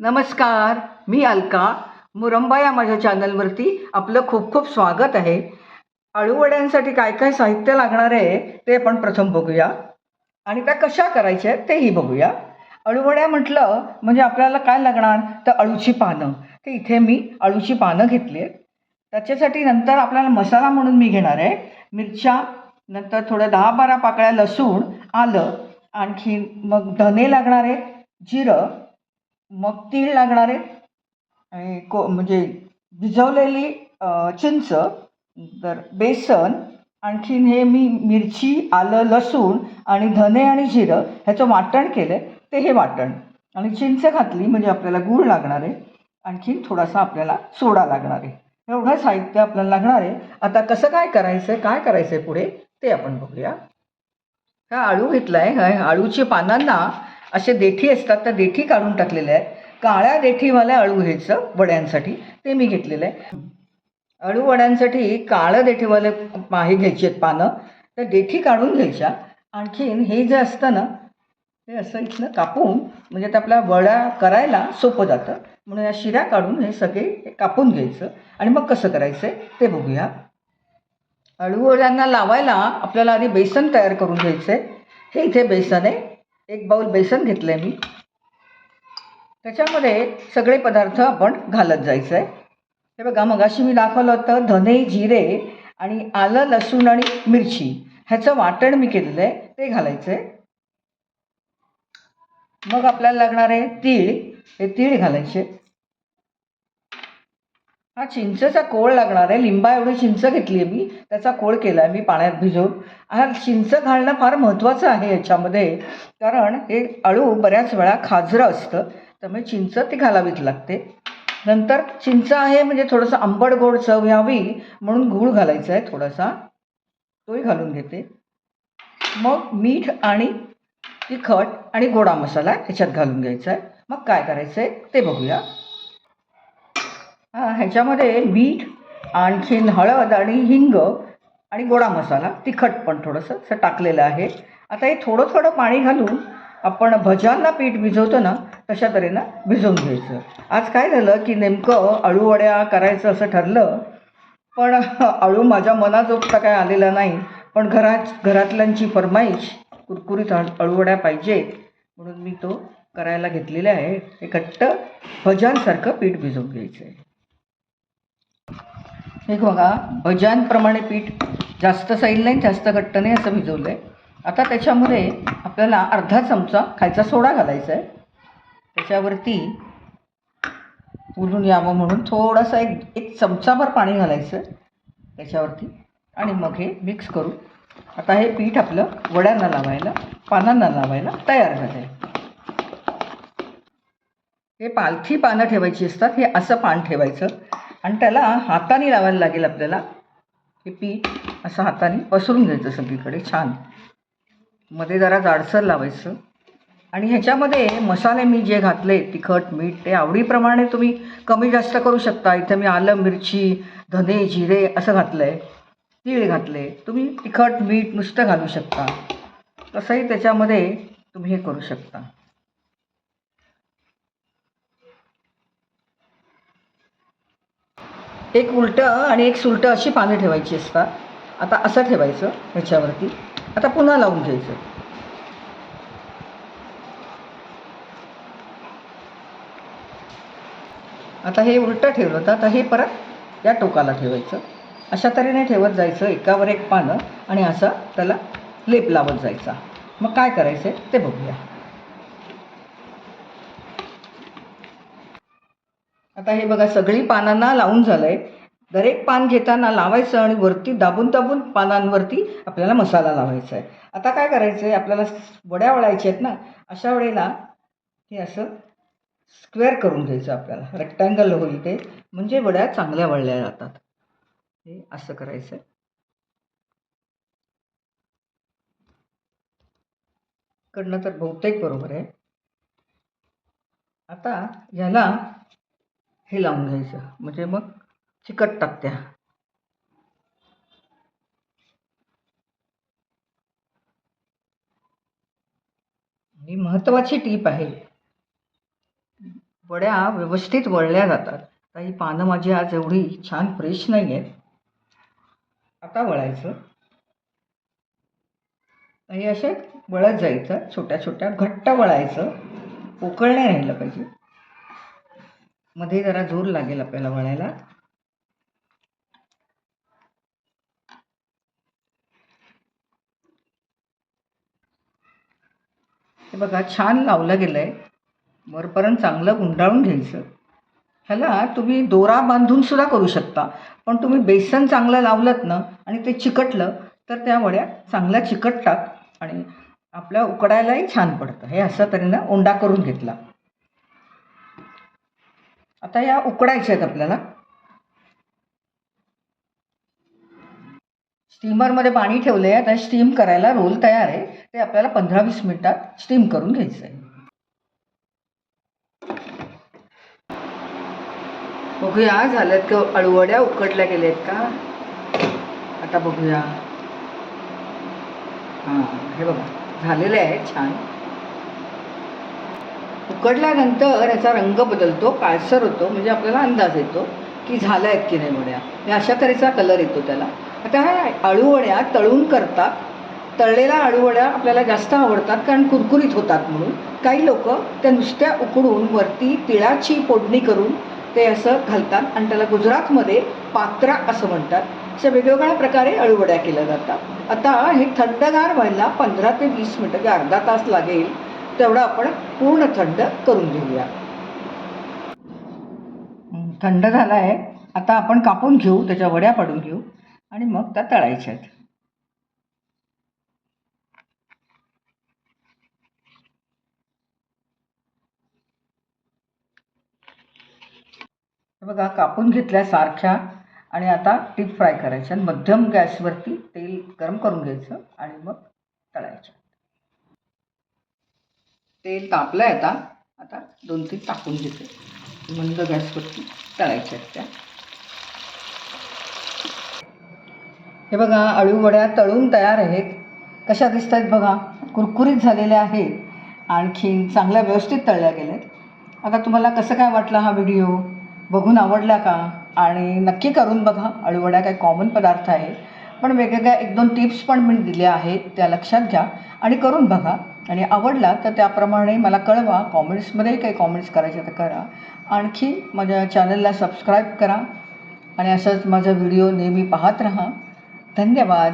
नमस्कार. मी अलका. मुरंबा या माझ्या चॅनलवरती आपलं खूप खूप स्वागत आहे. अळूवड्यांसाठी काय काय साहित्य लागणार आहे ते आपण प्रथम बघूया आणि त्या कशा करायच्या आहेत तेही बघूया. अळूवड्या म्हटलं म्हणजे आपल्याला काय लागणार तर अळूची पानं. तर इथे मी अळूची पानं घेतली आहेत. त्याच्यासाठी नंतर आपल्याला मसाला म्हणून मी घेणार आहे मिरच्या, नंतर थोडं 10-12 पाकळ्या लसूण, आलं, आणखी मग धने लागणार आहेत, जिरं, मग तीळ लागणार आहेत आणि म्हणजे भिजवलेली चिंच, तर बेसन, आणखीन हे मी मिरची, आलं, लसूण आणि धने आणि जिरं ह्याचं वाटण केलं ते हे वाटण आणि चिंच घातली म्हणजे आपल्याला गूळ लागणार आहे. आणखीन थोडासा आपल्याला सोडा लागणार आहे. एवढं साहित्य आपल्याला लागणार आहे. आता कसं काय करायचं आहे, काय करायचं आहे पुढे ते आपण बघूया. हा आळू घेतला आहे. ह्या आळूच्या पानांना असे देठी असतात, त्या देठी काढून टाकलेल्या आहेत. काळ्या देठीवाल्या अळू घ्यायचं वड्यांसाठी, ते मी घेतलेलं आहे. अळू वड्यांसाठी काळं देठीवाले हे घ्यायची आहेत पानं, तर देठी काढून घ्यायच्या. आणखीन हे जे असतं ना ते असं इथनं कापून म्हणजे ते आपल्या वड्या करायला सोपं जातं, म्हणून या शिऱ्या काढून हे सगळे कापून घ्यायचं आणि मग कसं करायचं आहे ते बघूया. अळूवड्यांना लावायला आपल्याला आधी बेसन तयार करून घ्यायचं आहे. हे इथे बेसन आहे. 1 बाउल बेसन घेतलं आहे मी. त्याच्यामध्ये सगळे पदार्थ आपण घालत जायचं आहे. हे बघा, मगाशी मी दाखवलं होतं धने, जिरे आणि आलं, लसूण आणि मिरची ह्याचं वाटण मी केलेलं आहे ते घालायचं आहे. मग आपल्याला लागणार आहे तीळ, हे तीळ घालायचे. हा चिंचेचा कोळ लागणार आहे. लिंबा एवढी चिंच घेतली आहे मी, त्याचा कोळ केला आहे मी पाण्यात भिजवून. हा चिंच घालणं फार महत्त्वाचं आहे याच्यामध्ये, कारण हे अळू बऱ्याच वेळा खाजरं असतं, त्यामुळे चिंच ती घालावीच लागते. नंतर चिंच आहे म्हणजे थोडंसं आंबट गोड चव यावी म्हणून गूळ घालायचा आहे थोडासा, तोही घालून घेते. मग मीठ आणि तिखट आणि गोडा मसाला ह्याच्यात घालून घ्यायचा आहे. मग काय करायचं आहे ते बघूया. ह्याच्यामध्ये मीठ, आणखीन हळद आणि हिंग आणि गोडा मसाला, तिखट पण थोडंसं असं टाकलेलं आहे. आता हे थोडं थोडं पाणी घालून आपण भज्यांना पीठ भिजवतो ना तशा तऱ्हेनं भिजवून घ्यायचं. आज काय झालं की नेमकं अळूवड्या करायचं असं ठरलं, पण अळू माझ्या मनाजोगता काय आलेला नाही. पण घरातल्यांची फरमाईश कुरकुरीत अळूवड्या पाहिजे म्हणून मी तो करायला घेतलेला आहे. हे घट्ट भज्यांसारखं पीठ भिजवून घ्यायचं आहे. हे बघा, भज्यांप्रमाणे पीठ जास्त सैल नाही, जास्त घट्ट नाही असं भिजवलं आहे. आता त्याच्यामध्ये आपल्याला अर्धा चमचा खायचा सोडा घालायचा आहे. त्याच्यावरती फुलून यावं म्हणून थोडासा एक चमचाभर पाणी घालायचं त्याच्यावरती आणि मग हे मिक्स करू. आता हे पीठ आपलं वड्यांना लावायला, पानांना लावायला तयार झालं आहे. हे पालथी पानं ठेवायची असतात. हे असं पान ठेवायचं आणि त्याला हाताने लावायला लागेल आपल्याला. हे पीठ असं हाताने पसरून घ्यायचं सगळीकडे छान. मध्ये जरा जाडसर लावायचं आणि ह्याच्यामध्ये मसाले मी जे घातले तिखट, मीठ ते आवडीप्रमाणे तुम्ही कमी जास्त करू शकता. इथं मी आलं, मिरची, धने, जिरे असं घातलं आहे, तीळ घातले. तुम्ही तिखट, मीठ नुसतं घालू शकता. तसंही त्याच्यामध्ये तुम्ही हे करू शकता. एक उलटं आणि एक सुलटं अशी पानं ठेवायची असतात. आता असं ठेवायचं ह्याच्यावरती. आता पुन्हा लावून घ्यायचं. आता हे उलटं ठेवलं तर आता हे परत या टोकाला ठेवायचं. अशा तऱ्हेने ठेवत जायचं, एकावर एक पानं, आणि असं त्याला लेप लावत जायचा. मग काय करायचं आहे ते बघूया. आता हे बघा, सगळी पानांना लावून झालं आहे. दरेक पान घेताना लावायचं आणि वरती दाबून दाबून पानांवरती आपल्याला मसाला लावायचा आहे. आता काय करायचं आहे, आपल्याला वड्या वळायच्या आहेत ना, अशा वेळेला हे असं स्क्वेअर करून घ्यायचं आपल्याला, रेक्टँगल होईल ते, म्हणजे वड्या चांगल्या वळल्या जातात. हे असं करायचं आहे. कडनं तर बहुतेक बरोबर आहे. आता ह्याला हे लावून घ्यायचं म्हणजे मग चिकटतात त्या. ही महत्त्वाची टीप आहे. वड्या व्यवस्थित वळल्या जातात. तर ही पानं माझी आज एवढी छान फ्रेश नाही आहेत. आता वळायचं. हे असे वळत जायचं, छोट्या छोट्या घट्ट वळायचं, पोकळ नाही राहिलं पाहिजे. मध्ये जरा जोर लागेल आपल्याला वळायला. हे बघा छान लावलं गेलं आहे. वरपर्यंत चांगलं गुंडाळून घ्यायचं. ह्याला तुम्ही दोरा बांधून सुद्धा करू शकता, पण तुम्ही बेसन चांगलं लावलंत ना आणि ते चिकटलं तर त्या वड्या चांगल्या चिकटतात आणि आपल्या उकडायलाही छान पडतं. हे अशा तऱ्हेनं उंडा करून घेतला. आता या उकडायच्या आहेत आपल्याला. स्टीमरमध्ये पाणी ठेवलं आहे. आता स्टीम करायला रोल तयार आहे. ते आपल्याला 15-20 मिनिटात स्टीम करून घ्यायचं आहे. बघूया झाल्यात का अळूवड्या उकडल्या गेल्या आहेत का. आता बघूया. हां, हे बघा झालेले आहे छान. उकडल्यानंतर याचा रंग बदलतो, काळसर होतो, म्हणजे आपल्याला अंदाज येतो की झाल्या आहेत की नाही वड्या. हे अशा तऱ्हेचा कलर येतो त्याला. आता ह्या अळूवड्या तळून करतात. तळलेल्या अळूवड्या आपल्याला जास्त आवडतात कारण कुरकुरीत होतात म्हणून. काही लोक त्या नुसत्या उकडून वरती तिळाची फोडणी करून ते असं घालतात आणि त्याला गुजरातमध्ये पात्रा असं म्हणतात. अशा वेगवेगळ्या प्रकारे अळूवड्या केल्या जातात. आता हे थंडगार व्हायला 15 ते 20 मिनटं म्हणजे अर्धा तास लागेल. तेवढं आपण पूर्ण थंड करून घेऊया. थंड झाला आहे. आता आपण कापून घेऊ, त्याच्या वड्या पाडून घेऊ आणि मग त्या तळायच्या आहेत. बघा कापून घेतल्या सारख्या आणि आता डीप फ्राय करायच्या. मध्यम गॅसवरती तेल गरम करून घ्यायचं आणि मग तळायच्या. तेल तापलं आहे आता. आता 2-3 टाकून घेते. मंद गॅसवरती तळायच्या त्या. हे बघा अळूवड्या तळून तयार आहेत. कशा दिसत आहेत बघा. कुरकुरीत झालेल्या आहेत. आणखीन चांगल्या व्यवस्थित तळल्या गेल्या आहेत. आता तुम्हाला कसं काय वाटलं हा व्हिडिओ. बघून आवडला का. आणि नक्की करून बघा. अळूवड्या काही कॉमन पदार्थ आहे, पण वेगवेगळ्या 1-2 टिप्स पण मी दिल्या आहेत, त्या लक्षात घ्या आणि करून बघा. आणि आवडला तर त्याप्रमाणे मला कळवा. कॉमेंट्समध्ये काही कॉमेंट्स करायचे तर करा. आणखी माझ्या चॅनलला सबस्क्राईब करा आणि असंच माझा व्हिडिओ नेहमी पाहत राहा. धन्यवाद.